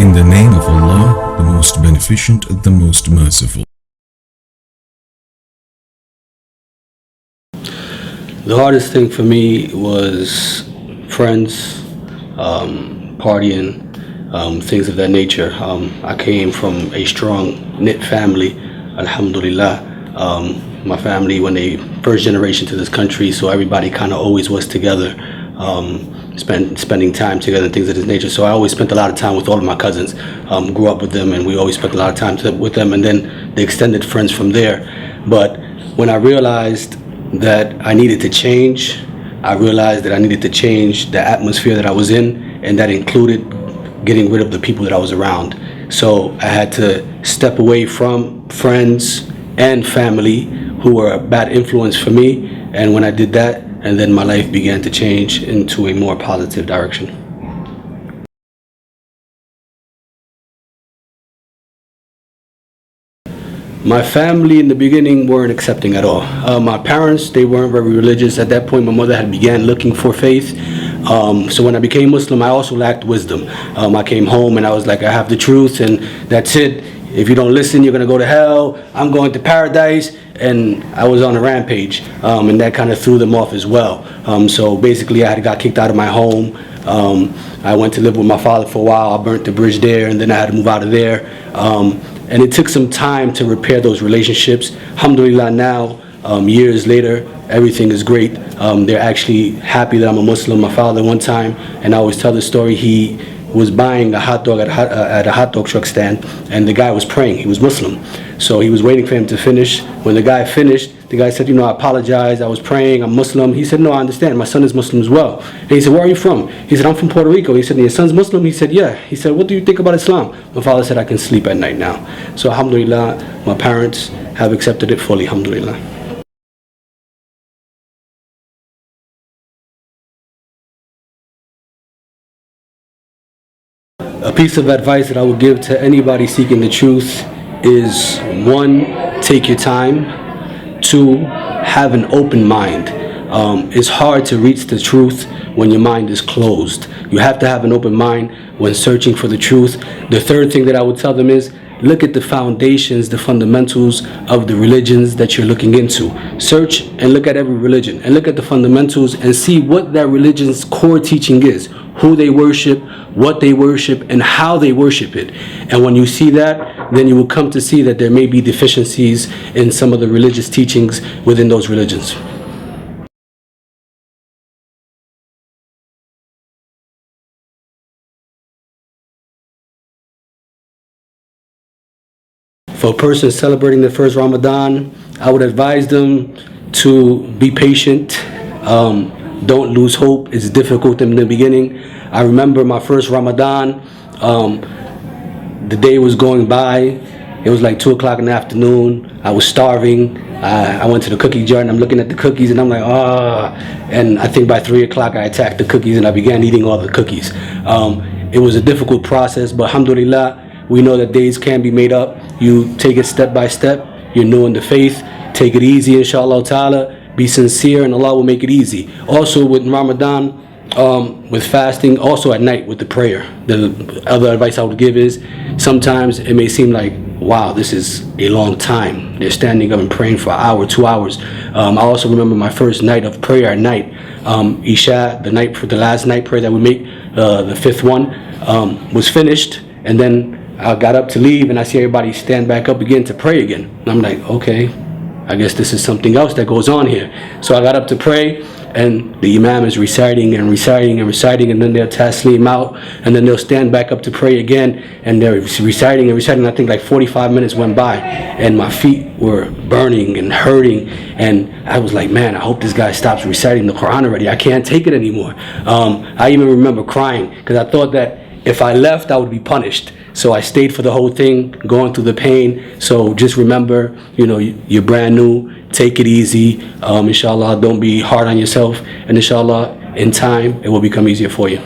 In the name of Allah, the most beneficent, the most merciful. The hardest thing for me was friends, partying, things of that nature. I came from a strong knit family, alhamdulillah. My family, when they first generation to this country, so everybody kind of always was together, spending time together and things of this nature. So I always spent a lot of time with all of my cousins, grew up with them, and we always spent a lot of time with them, and then the extended friends from there. But when I realized that I needed to change, I realized that I needed to change the atmosphere that I was in, and that included getting rid of the people that I was around. So I had to step away from friends and family who were a bad influence for me, and when I did that, and then my life began to change into a more positive direction. My family in the beginning weren't accepting at all. My parents, they weren't very religious. At that point, my mother had began looking for faith. So when I became Muslim, I also lacked wisdom. I came home and I was like, I have the truth and that's it. If you don't listen, you're gonna go to hell. I'm going to paradise. And I was on a rampage, and that kind of threw them off as well. So basically I got kicked out of my home. I went to live with my father for a while. I burnt the bridge there, and then I had to move out of there. And it took some time to repair those relationships. Alhamdulillah, now, years later, everything is great. They're actually happy that I'm a Muslim. My father, one time, and I always tell this story, he was buying a hot dog at a hot dog truck stand, and the guy was praying. He was Muslim. So he was waiting for him to finish. When the guy finished, the guy said, I apologize, I was praying, I'm Muslim. He said, no, I understand, my son is Muslim as well. And he said, where are you from? He said, I'm from Puerto Rico. He said, your son's Muslim? He said, yeah. He said, what do you think about Islam? My father said, I can sleep at night now. So alhamdulillah, my parents have accepted it fully, alhamdulillah. A piece of advice that I would give to anybody seeking the truth is, 1, take your time. 2, have an open mind. It's hard to reach the truth when your mind is closed. You have to have an open mind when searching for the truth. The third thing that I would tell them is, look at the foundations, the fundamentals of the religions that you're looking into. Search and look at every religion and look at the fundamentals and see what that religion's core teaching is, who they worship, what they worship, and how they worship it. And when you see that, then you will come to see that there may be deficiencies in some of the religious teachings within those religions. For a person celebrating their first Ramadan, I would advise them to be patient. Don't lose hope. It's difficult in the beginning. I remember my first Ramadan, the day was going by. It was like 2 o'clock in the afternoon. I was starving. I went to the cookie jar and I'm looking at the cookies and I'm like, and I think by 3 o'clock I attacked the cookies and I began eating all the cookies. It was a difficult process, but alhamdulillah, we know that days can be made up. You take it step by step. You're new in the faith. Take it easy, inshallah ta'ala. Be sincere and Allah will make it easy. Also with Ramadan, with fasting, also at night with the prayer. The other advice I would give is, sometimes it may seem like, wow, this is a long time. They're standing up and praying for an hour, 2 hours. I also remember my first night of prayer at night. Isha, the last night prayer that we make, the 5th one, was finished, and then I got up to leave and I see everybody stand back up again to pray again. And I'm like, okay, I guess this is something else that goes on here. So I got up to pray and the Imam is reciting and reciting and reciting, and then they'll taslim out and then they'll stand back up to pray again and they're reciting and reciting. I think like 45 minutes went by and my feet were burning and hurting, and I was like, man, I hope this guy stops reciting the Quran already. I can't take it anymore. I even remember crying because I thought that if I left, I would be punished. So I stayed for the whole thing, going through the pain. So just remember, you're brand new. Take it easy. Inshallah, don't be hard on yourself. And inshallah, in time, it will become easier for you.